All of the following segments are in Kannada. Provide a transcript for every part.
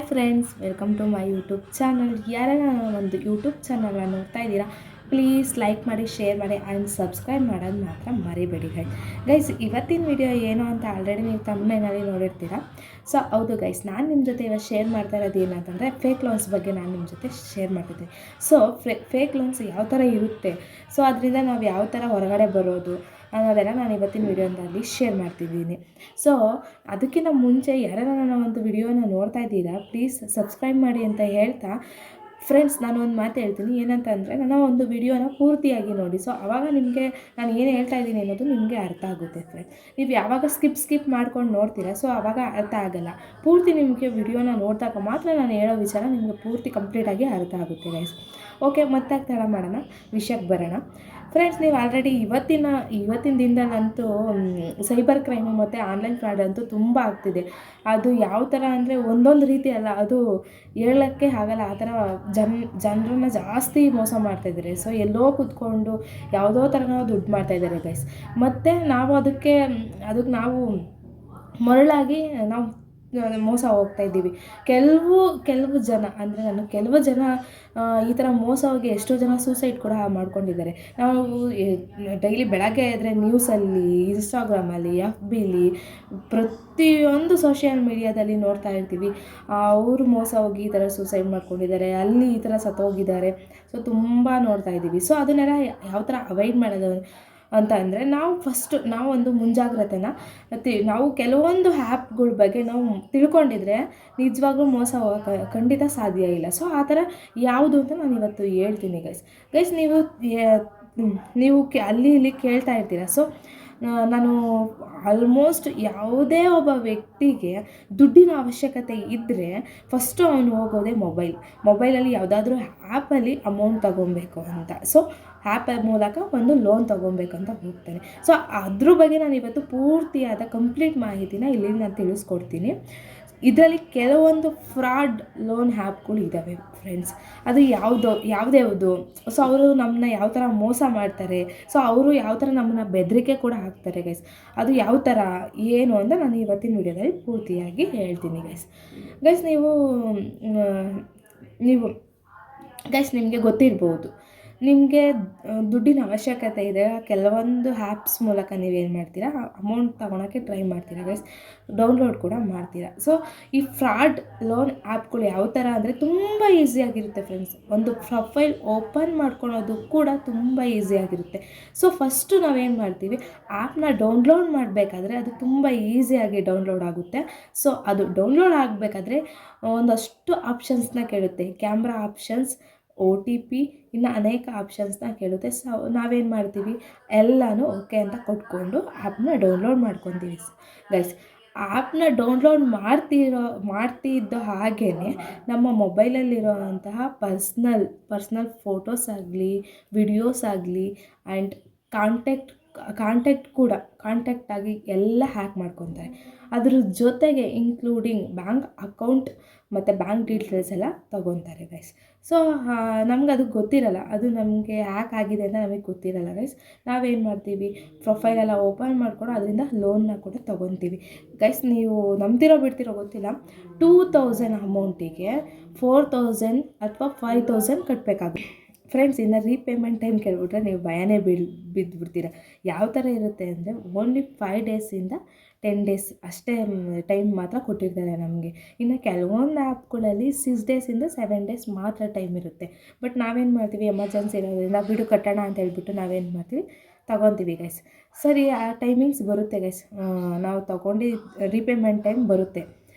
Friends, welcome to my YouTube channel. ಯಾರೆಲ್ಲ ನನ್ನ ಒಂದು ಯೂಟ್ಯೂಬ್ ಚಾನಲ್ನ ನೋಡ್ತಾ ಇದ್ದೀರಾ, ಪ್ಲೀಸ್ ಲೈಕ್ ಮಾಡಿ, ಶೇರ್ ಮಾಡಿ ಆ್ಯಂಡ್ ಸಬ್ಸ್ಕ್ರೈಬ್ ಮಾಡೋದು ಮಾತ್ರ ಮರಿಬೇಡಿ ಗೈಸ್. ಇವತ್ತಿನ ವಿಡಿಯೋ ಏನು ಅಂತ ಆಲ್ರೆಡಿ ನೀವು ತಮ್ಮನೇಲಿ ನೋಡಿರ್ತೀರ. ಸೊ ಹೌದು ಗೈಸ್, ನಾನು ನಿಮ್ಮ ಜೊತೆ ಇವತ್ತು ಶೇರ್ ಮಾಡ್ತಾ ಇರೋದು ಏನಂತಂದರೆ ಫೇಕ್ ಲೋನ್ಸ್ ಬಗ್ಗೆ ನಾನು ನಿಮ್ಮ ಜೊತೆ ಶೇರ್ ಮಾಡ್ತಿದ್ದೀನಿ. ಸೊ ಫೇಕ್ ಲೋನ್ಸ್ ಯಾವ ಥರ ಇರುತ್ತೆ, ಸೊ ಅದರಿಂದ ನಾವು ಯಾವ ಥರ ಹೊರಗಡೆ ಬರೋದು ಅನ್ನೋದೆಲ್ಲ ನಾನು ಇವತ್ತಿನ ವೀಡಿಯೋದಲ್ಲಿ ಶೇರ್ ಮಾಡ್ತಿದ್ದೀನಿ. ಸೊ ಅದಕ್ಕಿಂತ ಮುಂಚೆ ಯಾರೆಲ್ಲ ನನ್ನ ಒಂದು ವಿಡಿಯೋನ ನೋಡ್ತಾ ಇದ್ದೀರಾ, ಪ್ಲೀಸ್ ಸಬ್ಸ್ಕ್ರೈಬ್ ಮಾಡಿ ಅಂತ ಹೇಳ್ತಾ, ಫ್ರೆಂಡ್ಸ್ ನಾನು ಒಂದು ಮಾತು ಹೇಳ್ತೀನಿ. ಏನಂತ ಅಂದರೆ, ನನ್ನ ಒಂದು ವಿಡಿಯೋನ ಪೂರ್ತಿಯಾಗಿ ನೋಡಿ. ಸೊ ಆವಾಗ ನಿಮಗೆ ನಾನು ಏನು ಹೇಳ್ತಾ ಇದ್ದೀನಿ ಅನ್ನೋದು ನಿಮಗೆ ಅರ್ಥ ಆಗುತ್ತೆ ಫ್ರೆಂಡ್ಸ್. ನೀವು ಯಾವಾಗ ಸ್ಕಿಪ್ ಮಾಡ್ಕೊಂಡು ನೋಡ್ತೀರಾ, ಸೊ ಆವಾಗ ಅರ್ಥ ಆಗೋಲ್ಲ. ಪೂರ್ತಿ ನಿಮಗೆ ವಿಡಿಯೋನ ನೋಡಿದಾಗ ಮಾತ್ರ ನಾನು ಹೇಳೋ ವಿಚಾರ ನಿಮಗೆ ಪೂರ್ತಿ ಕಂಪ್ಲೀಟಾಗಿ ಅರ್ಥ ಆಗುತ್ತೆ ಗೈಸ್. ಓಕೆ, ಮತ್ತೆ ತಡ ಮಾಡೋಣ, ವಿಷಯಕ್ಕೆ ಬರೋಣ ಫ್ರೆಂಡ್ಸ್. ನೀವು ಆಲ್ರೆಡಿ ಇವತ್ತಿನ ದಿನದಲ್ಲಂತೂ ಸೈಬರ್ ಕ್ರೈಮು ಮತ್ತು ಆನ್ಲೈನ್ ಫ್ರಾಡ್ ಅಂತೂ ತುಂಬ ಆಗ್ತಿದೆ. ಅದು ಯಾವ ಥರ ಅಂದರೆ ಒಂದೊಂದು ರೀತಿ ಅಲ್ಲ, ಅದು ಹೇಳೋಕ್ಕೆ ಆಗಲ್ಲ. ಆ ಥರ ಜನರನ್ನ ಜಾಸ್ತಿ ಮೋಸ ಮಾಡ್ತಾಯಿದ್ದಾರೆ. ಸೊ ಎಲ್ಲೋ ಕೂತ್ಕೊಂಡು ಯಾವುದೋ ಥರ ನಾವು ದುಡ್ಡು ಮಾಡ್ತಾಯಿದ್ದಾರೆ ಗೈಸ್. ಮತ್ತು ನಾವು ಅದಕ್ಕೆ ನಾವು ಮರಳಾಗಿ ನಾವು ಮೋಸ ಹೋಗ್ತಾ ಇದ್ದೀವಿ. ಕೆಲವು ಜನ ಅಂದರೆ ಕೆಲವು ಜನ ಈ ಥರ ಮೋಸ ಹೋಗಿ ಎಷ್ಟೋ ಜನ ಸೂಸೈಡ್ ಕೂಡ ಮಾಡ್ಕೊಂಡಿದ್ದಾರೆ. ನಾವು ಡೈಲಿ ಬೆಳಗ್ಗೆ ಎದ್ದರೆ ನ್ಯೂಸಲ್ಲಿ, ಇನ್ಸ್ಟಾಗ್ರಾಮಲ್ಲಿ, FBಲಿ, ಪ್ರತಿಯೊಂದು ಸೋಷಿಯಲ್ ಮೀಡಿಯಾದಲ್ಲಿ ನೋಡ್ತಾ ಇರ್ತೀವಿ. ಅವರು ಮೋಸ ಹೋಗಿ ಈ ಥರ ಸೂಸೈಡ್ ಮಾಡ್ಕೊಂಡಿದ್ದಾರೆ, ಅಲ್ಲಿ ಈ ಥರ ಸತ್ತೋಗಿದ್ದಾರೆ. ಸೊ ತುಂಬ ನೋಡ್ತಾ ಇದ್ದೀವಿ. ಸೊ ಅದನ್ನೆಲ್ಲ ಯಾವ ಥರ ಅವಾಯ್ಡ್ ಮಾಡೋದು ಅಂತ ಅಂದರೆ, ನಾವು ಒಂದು ಮುಂಜಾಗ್ರತೆನ ನಾವು ಕೆಲವೊಂದು ಆ್ಯಪ್ಗಳ ಬಗ್ಗೆ ನಾವು ತಿಳ್ಕೊಂಡಿದ್ರೆ ನಿಜವಾಗ್ಲೂ ಮೋಸ ಹೋಗೋಕ್ಕೆ ಖಂಡಿತ ಸಾಧ್ಯ ಇಲ್ಲ. ಸೊ ಆ ಥರ ಯಾವುದು ಅಂತ ನಾನು ಇವತ್ತು ಹೇಳ್ತೀನಿ ಗೈಸ್. ನೀವು ಅಲ್ಲಿ ಇಲ್ಲಿ ಕೇಳ್ತಾ ಇರ್ತೀರ. ಸೊ ನಾನು ಆಲ್ಮೋಸ್ಟ್ ಯಾವುದೇ ಒಬ್ಬ ವ್ಯಕ್ತಿಗೆ ದುಡ್ಡಿನ ಅವಶ್ಯಕತೆ ಇದ್ದರೆ ಫಸ್ಟು ಅವನು ಹೋಗೋದೇ ಮೊಬೈಲಲ್ಲಿ ಯಾವುದಾದ್ರೂ ಆ್ಯಪಲ್ಲಿ ಅಮೌಂಟ್ ತೊಗೊಬೇಕು ಅಂತ. ಸೊ ಆ್ಯಪ್ ಮೂಲಕ ಒಂದು ಲೋನ್ ತೊಗೊಬೇಕು ಅಂತ ಹೋಗ್ತಾನೆ. ಸೊ ಅದ್ರ ಬಗ್ಗೆ ನಾನು ಇವತ್ತು ಪೂರ್ತಿಯಾದ ಕಂಪ್ಲೀಟ್ ಮಾಹಿತಿನ ಇಲ್ಲಿ ನಾನು ತಿಳಿಸ್ಕೊಡ್ತೀನಿ. ಇದರಲ್ಲಿ ಕೆಲವೊಂದು ಫ್ರಾಡ್ ಲೋನ್ ಆ್ಯಪ್ಗಳು ಇದ್ದಾವೆ ಫ್ರೆಂಡ್ಸ್. ಅದು ಯಾವ್ದ್ಯಾವುದು, ಸೊ ಅವರು ನಮ್ಮನ್ನ ಯಾವ ಥರ ಮೋಸ ಮಾಡ್ತಾರೆ, ಸೊ ಅವರು ಯಾವ ಥರ ನಮ್ಮನ್ನ ಬೆದರಿಕೆ ಕೂಡ ಹಾಕ್ತಾರೆ ಗೈಸ್. ಅದು ಯಾವ ಥರ ಏನು ಅಂತ ನಾನು ಇವತ್ತಿನ ವಿಡಿಯೋದಲ್ಲಿ ಪೂರ್ತಿಯಾಗಿ ಹೇಳ್ತೀನಿ ಗೈಸ್. ನೀವು ಗೈಸ್ ನಿಮಗೆ ಗೊತ್ತಿರ್ಬೋದು, ನಿಮಗೆ ದುಡ್ಡಿನ ಅವಶ್ಯಕತೆ ಇದೆ. ಕೆಲವೊಂದು ಆ್ಯಪ್ಸ್ ಮೂಲಕ ನೀವೇನು ಮಾಡ್ತೀರಾ, ಅಮೌಂಟ್ ತೊಗೊಳಕ್ಕೆ ಟ್ರೈ ಮಾಡ್ತೀರಾ ಗೈಸ್, ಡೌನ್ಲೋಡ್ ಕೂಡ ಮಾಡ್ತೀರಾ. ಸೊ ಈ ಫ್ರಾಡ್ ಲೋನ್ ಆ್ಯಪ್ಗಳು ಯಾವ ಥರ ಅಂದರೆ ತುಂಬ ಈಸಿಯಾಗಿರುತ್ತೆ ಫ್ರೆಂಡ್ಸ್. ಒಂದು ಪ್ರೊಫೈಲ್ ಓಪನ್ ಮಾಡ್ಕೊಳೋದು ಕೂಡ ತುಂಬ ಈಸಿಯಾಗಿರುತ್ತೆ. ಸೊ ಫಸ್ಟು ನಾವೇನು ಮಾಡ್ತೀವಿ, ಆ್ಯಪ್ನ ಡೌನ್ಲೋಡ್ ಮಾಡಬೇಕಾದ್ರೆ ಅದು ತುಂಬ ಈಸಿಯಾಗಿ ಡೌನ್ಲೋಡ್ ಆಗುತ್ತೆ. ಸೊ ಅದು ಡೌನ್ಲೋಡ್ ಆಗಬೇಕಾದ್ರೆ ಒಂದಷ್ಟು ಆಪ್ಷನ್ಸ್ನ ಕೇಳುತ್ತೆ, ಕ್ಯಾಮ್ರಾ ಆಪ್ಷನ್ಸ್, OTP, ಇನ್ನು ಅನೇಕ ಆಪ್ಷನ್ಸ್ನ ಕೇಳುತ್ತೆ. ಸೊ ನಾವೇನು ಮಾಡ್ತೀವಿ, ಎಲ್ಲನೂ ಓಕೆ ಅಂತ ಕೊಟ್ಕೊಂಡು ಆ್ಯಪ್ನ ಡೌನ್ಲೋಡ್ ಮಾಡ್ಕೊತೀವಿ ಗೈಸ್. ಆ್ಯಪ್ನ ಡೌನ್ಲೋಡ್ ಮಾಡ್ತಿದ್ದೋ ಹಾಗೇ ನಮ್ಮ ಮೊಬೈಲಲ್ಲಿರೋಂತಹ ಪರ್ಸ್ನಲ್ ಫೋಟೋಸ್ ಆಗಲಿ, ವಿಡಿಯೋಸ್ ಆಗಲಿ ಆ್ಯಂಡ್ ಕಾಂಟ್ಯಾಕ್ಟ್ ಆಗಿ ಎಲ್ಲ ಹ್ಯಾಕ್ ಮಾಡ್ಕೊತಾರೆ. ಅದ್ರ ಜೊತೆಗೆ ಇನ್ಕ್ಲೂಡಿಂಗ್ ಬ್ಯಾಂಕ್ ಅಕೌಂಟ್ ಮತ್ತು ಬ್ಯಾಂಕ್ ಡೀಟೇಲ್ಸ್ ಎಲ್ಲ ತೊಗೊತಾರೆ ಗೈಸ್. ಸೊ ನಮ್ಗೆ ಅದು ಗೊತ್ತಿರಲ್ಲ, ಅದು ನಮಗೆ ಹ್ಯಾಕ್ ಆಗಿದೆ ಅಂತ ನಮಗೆ ಗೊತ್ತಿರಲ್ಲ ಗೈಸ್. ನಾವೇನು ಮಾಡ್ತೀವಿ, ಪ್ರೊಫೈಲೆಲ್ಲ ಓಪನ್ ಮಾಡ್ಕೊಂಡು ಅದರಿಂದ ಲೋನ್ನ ಕೂಡ ತೊಗೊತೀವಿ ಗೈಸ್. ನೀವು ನಂಬ್ತಿರೋ ಬಿಡ್ತಿರೋ ಗೊತ್ತಿಲ್ಲ, 2000 ಅಮೌಂಟಿಗೆ 4000 ಅಥವಾ 5000 ಕಟ್ಟಬೇಕಾಗುತ್ತೆ ಫ್ರೆಂಡ್ಸ್. ಇನ್ನು ರೀಪೇಮೆಂಟ್ ಟೈಮ್ ಕೇಳ್ಬಿಟ್ರೆ ನೀವು ಭಯನೇ ಬಿದ್ದುಬಿಡ್ತೀರ. ಯಾವ ಥರ ಇರುತ್ತೆ ಅಂದರೆ, ಓನ್ಲಿ 5 ಡೇಸಿಂದ 10 ಡೇಸ್ ಅಷ್ಟೇ ಟೈಮ್ ಮಾತ್ರ ಕೊಟ್ಟಿರ್ತಾರೆ ನಮಗೆ. ಇನ್ನು ಕೆಲವೊಂದು ಆ್ಯಪ್ಗಳಲ್ಲಿ 6 ಡೇಸಿಂದ 7 ಡೇಸ್ ಮಾತ್ರ ಟೈಮ್ ಇರುತ್ತೆ. ಬಟ್ ನಾವೇನು ಮಾಡ್ತೀವಿ, ಎಮರ್ಜೆನ್ಸಿ ಇರೋದ್ರಿಂದ ಬಿಡು ಕಟ್ಟೋಣ ಅಂತ ಹೇಳ್ಬಿಟ್ಟು ನಾವೇನು ಮಾಡ್ತೀವಿ, ತೊಗೊತೀವಿ ಗೈಸ್. ಸರಿ, ಆ ಟೈಮಿಂಗ್ಸ್ ಬರುತ್ತೆ ಗೈಸ್, ನಾವು ತೊಗೊಂಡು ರೀಪೇಮೆಂಟ್ ಟೈಮ್ ಬರುತ್ತೆ.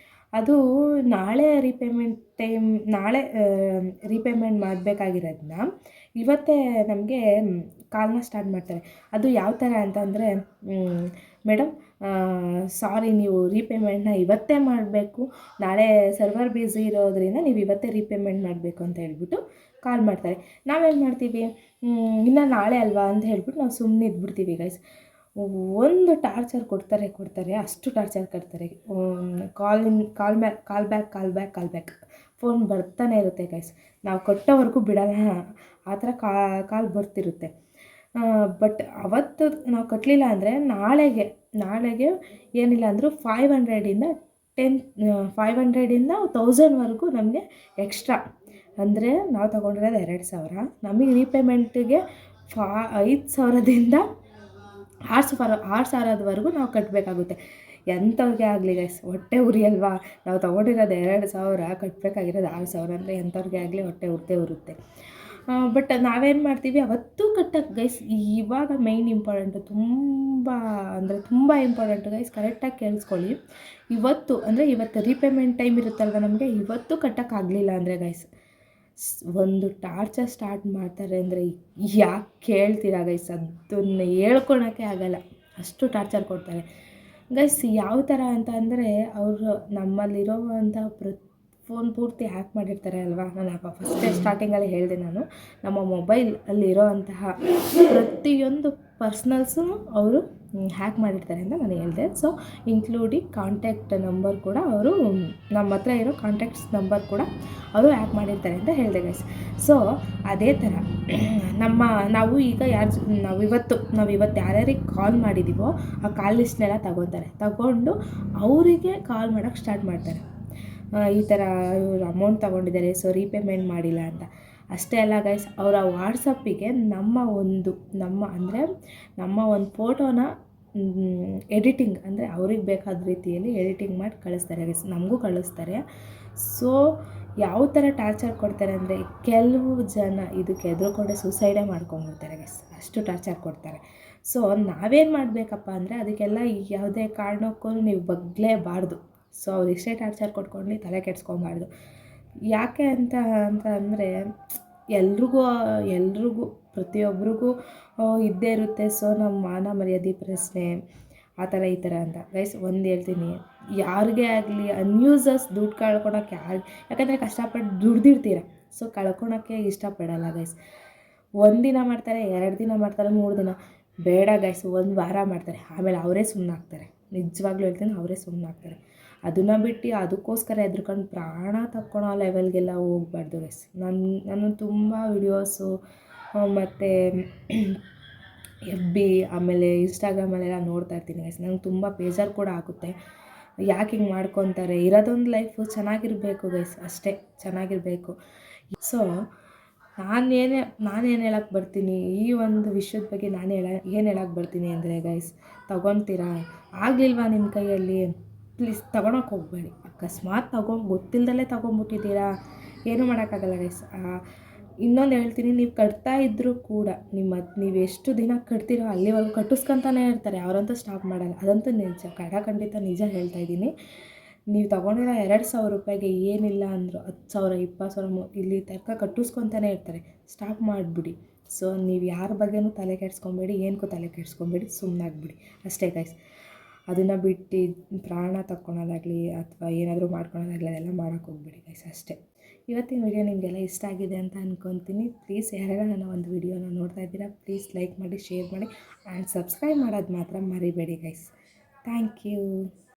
ಅದು ನಾಳೆ ರೀಪೇಮೆಂಟ್ ಮಾಡಬೇಕಾಗಿರೋದನ್ನ ಇವತ್ತೇ ನಮಗೆ ಕಾಲ್ನ ಸ್ಟಾರ್ಟ್ ಮಾಡ್ತಾರೆ. ಅದು ಯಾವ ಥರ ಅಂತಂದರೆ, ಮೇಡಮ್ ಸಾರಿ, ನೀವು ರೀಪೇಮೆಂಟ್ನ ಇವತ್ತೇ ಮಾಡಬೇಕು, ನಾಳೆ ಸರ್ವರ್ ಬ್ಯುಸಿ ಇರೋದ್ರಿಂದ ನೀವು ಇವತ್ತೇ ರೀಪೇಮೆಂಟ್ ಮಾಡಬೇಕು ಅಂತ ಹೇಳ್ಬಿಟ್ಟು ಕಾಲ್ ಮಾಡ್ತಾರೆ. ನಾವೇನು ಮಾಡ್ತೀವಿ, ಇನ್ನು ನಾಳೆ ಅಲ್ವಾ ಅಂತ ಹೇಳ್ಬಿಟ್ಟು ನಾವು ಸುಮ್ಮನೆ ಇದ್ಬಿಡ್ತೀವಿ ಗೈಸ್. ಒಂದು ಟಾರ್ಚರ್ ಕೊಡ್ತಾರೆ, ಅಷ್ಟು ಟಾರ್ಚರ್ ಕೊಡ್ತಾರೆ. ಕಾಲ್ ಬ್ಯಾಕ್ ಫೋನ್ ಬರ್ತಾನೆ ಇರುತ್ತೆ ಗೈಸ್. ನಾವು ಕೊಟ್ಟವರೆಗೂ ಬಿಡೋಲ್ಲ, ಆ ಥರ ಕಾಲ್ ಬರ್ತಿರುತ್ತೆ. ಬಟ್ ಅವತ್ತು ನಾವು ಕಟ್ಟಲಿಲ್ಲ ಅಂದರೆ ನಾಳೆಗೆ ಏನಿಲ್ಲ ಅಂದರೂ 500ಇಂದ 10 500ಇಂದ 1000ವರೆಗೂ ನಮಗೆ ಎಕ್ಸ್ಟ್ರಾ. ಅಂದರೆ ನಾವು ತೊಗೊಂಡಿರೋದು 2000, ನಮಗೆ ರೀಪೇಮೆಂಟಿಗೆ 5000ದಿಂದ 6,000ವರೆಗೂ ನಾವು ಕಟ್ಟಬೇಕಾಗುತ್ತೆ. ಎಂಥವ್ರಿಗೆ ಆಗಲಿ ಗೈಸ್, ಹೊಟ್ಟೆ ಉರಿ ಅಲ್ವಾ. ನಾವು ತೊಗೊಂಡಿರೋದು 2,000, ಕಟ್ಟಬೇಕಾಗಿರೋದು 6,000 ಅಂದರೆ ಎಂಥವ್ರಿಗೆ ಆಗಲಿ ಹೊಟ್ಟೆ ಉರಿದೇ ಉರುತ್ತೆ. ಬಟ್ ನಾವೇನು ಮಾಡ್ತೀವಿ ಅವತ್ತು ಕಟ್ಟಕ್ಕೆ ಗೈಸ್. ಇವಾಗ ಮೇಯ್ನ್ ಇಂಪಾರ್ಟೆಂಟು, ತುಂಬ ಅಂದರೆ ತುಂಬ ಇಂಪಾರ್ಟೆಂಟು ಗೈಸ್, ಕರೆಕ್ಟಾಗಿ ಕೇಳಿಸ್ಕೊಳ್ಳಿ. ಇವತ್ತು ರೀಪೇಮೆಂಟ್ ಟೈಮ್ ಇರುತ್ತಲ್ವ ನಮಗೆ, ಇವತ್ತು ಕಟ್ಟೋಕ್ಕಾಗಲಿಲ್ಲ ಅಂದರೆ ಗೈಸ್ ಒಂದು ಟಾರ್ಚರ್ ಸ್ಟಾರ್ಟ್ ಮಾಡ್ತಾರೆ. ಅಂದರೆ ಯಾಕೆ ಕೇಳ್ತೀರಾ ಗೈಸ್, ಅದನ್ನು ಹೇಳ್ಕೊಳಕ್ಕೆ ಆಗಲ್ಲ, ಅಷ್ಟು ಟಾರ್ಚರ್ ಕೊಡ್ತಾರೆ ಗೈಸ್. ಯಾವ ಥರ ಅಂತ ಅಂದರೆ, ಅವರು ನಮ್ಮಲ್ಲಿರೋವಂಥ ಫೋನ್ ಪೂರ್ತಿ ಹ್ಯಾಕ್ ಮಾಡಿರ್ತಾರೆ ಅಲ್ವಾ. ನಾನು ಫಸ್ಟೇ ಸ್ಟಾರ್ಟಿಂಗಲ್ಲಿ ಹೇಳಿದೆ, ನಮ್ಮ ಮೊಬೈಲಲ್ಲಿರೋ ಅಂತಹ ಪ್ರತಿಯೊಂದು ಪರ್ಸ್ನಲ್ಸು ಅವರು ಹ್ಯಾಕ್ ಮಾಡಿರ್ತಾರೆ ಅಂತ ನಾನು ಹೇಳಿದೆ. ಸೊ ಇನ್ಕ್ಲೂಡಿಂಗ್ ಕಾಂಟ್ಯಾಕ್ಟ್ ನಂಬರ್ ಕೂಡ ಅವರು, ನಮ್ಮ ಹತ್ರ ಇರೋ ಕಾಂಟ್ಯಾಕ್ಟ್ಸ್ ನಂಬರ್ ಕೂಡ ಅವರು ಹ್ಯಾಕ್ ಮಾಡಿರ್ತಾರೆ ಅಂತ ಹೇಳಿದೆ ಗೈಸ್. ಸೊ ಅದೇ ಥರ ನಾವು ಇವತ್ತು ಯಾರ್ಯಾರಿಗೆ ಕಾಲ್ ಮಾಡಿದ್ದೀವೋ ಆ ಕಾಲ್ ಲಿಸ್ಟ್ನೆಲ್ಲ ತಗೊಂಡು ಅವರಿಗೆ ಕಾಲ್ ಮಾಡೋಕ್ಕೆ ಸ್ಟಾರ್ಟ್ ಮಾಡ್ತಾರೆ. ಈ ಥರ ಇವರು ಅಮೌಂಟ್ ತೊಗೊಂಡಿದ್ದಾರೆ, ಸೊ ರೀಪೇಮೆಂಟ್ ಮಾಡಿಲ್ಲ ಅಂತ. ಅಷ್ಟೇ ಅಲ್ಲ ಗೈಸ್, ಅವರ ವಾಟ್ಸಪ್ಪಿಗೆ ನಮ್ಮ ಒಂದು ಫೋಟೋನ ಎಡಿಟಿಂಗ್, ಅಂದರೆ ಅವ್ರಿಗೆ ಬೇಕಾದ ರೀತಿಯಲ್ಲಿ ಎಡಿಟಿಂಗ್ ಮಾಡಿ ಕಳಿಸ್ತಾರೆ ಗೈಸ್, ನಮಗೂ ಕಳಿಸ್ತಾರೆ. ಸೊ ಯಾವ ಥರ ಟಾರ್ಚರ್ ಕೊಡ್ತಾರೆ ಅಂದರೆ, ಕೆಲವು ಜನ ಇದಕ್ಕೆ ಹೆದರ್ಕೊಂಡೆ ಸೂಸೈಡೇ ಮಾಡ್ಕೊಂಡ್ಬಿಡ್ತಾರೆ ಗೈಸ್, ಅಷ್ಟು ಟಾರ್ಚರ್ ಕೊಡ್ತಾರೆ. ಸೊ ನಾವೇನು ಮಾಡಬೇಕಪ್ಪ ಅಂದರೆ, ಅದಕ್ಕೆಲ್ಲ ಯಾವುದೇ ಕಾರಣಕ್ಕೂ ನೀವು ಬಗ್ಲೇಬಾರ್ದು. ಸೊ ಅವ್ರು ಇಷ್ಟೇ ಟಾರ್ಚರ್ ಕೊಟ್ಕೊಂಡು ತಲೆ ಕೆಡಿಸ್ಕೊಬಾರ್ದು. ಯಾಕೆ ಅಂತ ಅಂದರೆ, ಎಲ್ರಿಗೂ ಪ್ರತಿಯೊಬ್ಬರಿಗೂ ಇದ್ದೇ ಇರುತ್ತೆ. ಸೊ ನಮ್ಮ ಮಾನ ಮರ್ಯಾದೆ ಪ್ರಶ್ನೆ ಆ ಥರ ಈ ಥರ ಅಂತ ಗೈಸ್. ಒಂದು ಹೇಳ್ತೀನಿ, ಯಾರಿಗೇ ಆಗಲಿ ಅನ್ಯೂಸರ್ಸ್ ದುಡ್ಡು ಕಳ್ಕೊಳಕ್ಕೆ ಯಾಕಂದರೆ ಕಷ್ಟಪಟ್ಟು ದುಡ್ದಿರ್ತೀರ, ಸೊ ಕಳ್ಕೊಳಕ್ಕೆ ಇಷ್ಟಪಡಲ್ಲ ಗೈಸ್. 1 ದಿನ ಮಾಡ್ತಾರೆ, 2 ದಿನ ಮಾಡ್ತಾರೆ, 3 ದಿನ ಬೇಡ ಗೈಸ್, 1 ವಾರ ಮಾಡ್ತಾರೆ, ಆಮೇಲೆ ಅವರೇ ಸುಮ್ಮನಾಗ್ತಾರೆ. ನಿಜವಾಗ್ಲೂ ಹೇಳ್ತೀನಿ, ಅವರೇ ಸುಮ್ಮನಾಗ್ತಾರೆ. ಅದನ್ನು ಬಿಟ್ಟು ಅದಕ್ಕೋಸ್ಕರ ಹೆದ್ರ್ಕೊಂಡು ಪ್ರಾಣ ತಕ್ಕೊಳೋ ಲೆವೆಲ್ಗೆಲ್ಲ ಹೋಗ್ಬಾರ್ದು ಗೈಸ್. ನಾನು ತುಂಬ ವಿಡಿಯೋಸು ಮತ್ತು FB ಆಮೇಲೆ ಇನ್ಸ್ಟಾಗ್ರಾಮಲ್ಲೆಲ್ಲ ನೋಡ್ತಾ ಇರ್ತೀನಿ ಗೈಸ್. ನಂಗೆ ತುಂಬ ಬೇಜಾರು ಕೂಡ ಆಗುತ್ತೆ, ಯಾಕೆ ಹಿಂಗೆ ಮಾಡ್ಕೊತಾರೆ. ಇರೋದೊಂದು ಲೈಫು ಚೆನ್ನಾಗಿರಬೇಕು ಗೈಸ್, ಅಷ್ಟೇ ಚೆನ್ನಾಗಿರಬೇಕು. ಸೊ ನಾನೇನು ಹೇಳಕ್ಕೆ ಬರ್ತೀನಿ, ಈ ಒಂದು ವಿಷಯದ ಬಗ್ಗೆ ಏನು ಹೇಳಕ್ಕೆ ಬರ್ತೀನಿ ಅಂದರೆ ಗೈಸ್, ತೊಗೊತೀರಾ, ಆಗಲಿಲ್ವಾ ನಿಮ್ಮ ಕೈಯಲ್ಲಿ, ಪ್ಲೀಸ್ ತೊಗೊಳಕ್ಕೆ ಹೋಗಬೇಡಿ. ಅಕಸ್ಮಾತ್ ಗೊತ್ತಿಲ್ಲದಲ್ಲೇ ತೊಗೊಂಬಿಟ್ಟಿದ್ದೀರಾ, ಏನೂ ಮಾಡೋಕ್ಕಾಗಲ್ಲ ಗೈಸ್. ಇನ್ನೊಂದು ಹೇಳ್ತೀನಿ, ನೀವು ಕಟ್ತಾ ಇದ್ದರೂ ಕೂಡ ನೀವು ಎಷ್ಟು ದಿನ ಕಟ್ತೀರೋ ಅಲ್ಲಿವರೆಗೂ ಕಟ್ಟಿಸ್ಕೊತಾನೆ ಇರ್ತಾರೆ, ಅವರಂತೂ ಸ್ಟಾಪ್ ಮಾಡಲ್ಲ. ಅದಂತೂ ನಿಜ, ಖಂಡಿತ ನಿಜ ಹೇಳ್ತಾ ಇದ್ದೀನಿ. ನೀವು ತೊಗೊಂಡಿರೋ 2,000 ರೂಪಾಯಿಗೆ ಏನಿಲ್ಲ ಅಂದರು 10,000 20,000 ಇಲ್ಲಿ ತನಕ ಕಟ್ಟಿಸ್ಕೊತಾನೆ ಇರ್ತಾರೆ, ಸ್ಟಾಪ್ ಮಾಡಿಬಿಡಿ. ಸೊ ನೀವು ಯಾರ ಬಗ್ಗೆನೂ ತಲೆ ಕೆಡಿಸ್ಕೊಬೇಡಿ, ಏನಕ್ಕೂ ತಲೆ ಕೆಡಿಸ್ಕೊಬೇಡಿ, ಸುಮ್ಮನಾಗ್ಬಿಡಿ ಅಷ್ಟೇ ಗೈಸ್. ಅದನ್ನು ಬಿಟ್ಟು ಪ್ರಾಣ ತಕ್ಕೊಳೋದಾಗಲಿ ಅಥವಾ ಏನಾದರೂ ಮಾಡ್ಕೊಳೋದಾಗಲಿ ಅದೆಲ್ಲ ಮಾಡೋಕ್ಕೆ ಹೋಗ್ಬೇಡಿ ಗೈಸ್, ಅಷ್ಟೇ. ಇವತ್ತಿನ ವಿಡಿಯೋ ನಿಮಗೆಲ್ಲ ಇಷ್ಟ ಆಗಿದೆ ಅಂತ ಅಂದ್ಕೊತೀನಿ. ಪ್ಲೀಸ್ ಯಾರ್ಯಾರು ನನ್ನ ಒಂದು ವಿಡಿಯೋನ ನೋಡ್ತಾ ಇದ್ದೀರಾ, ಪ್ಲೀಸ್ ಲೈಕ್ ಮಾಡಿ, ಶೇರ್ ಮಾಡಿ ಆ್ಯಂಡ್ ಸಬ್ಸ್ಕ್ರೈಬ್ ಮಾಡೋದು ಮಾತ್ರ ಮರಿಬೇಡಿ ಗೈಸ್. Thank you.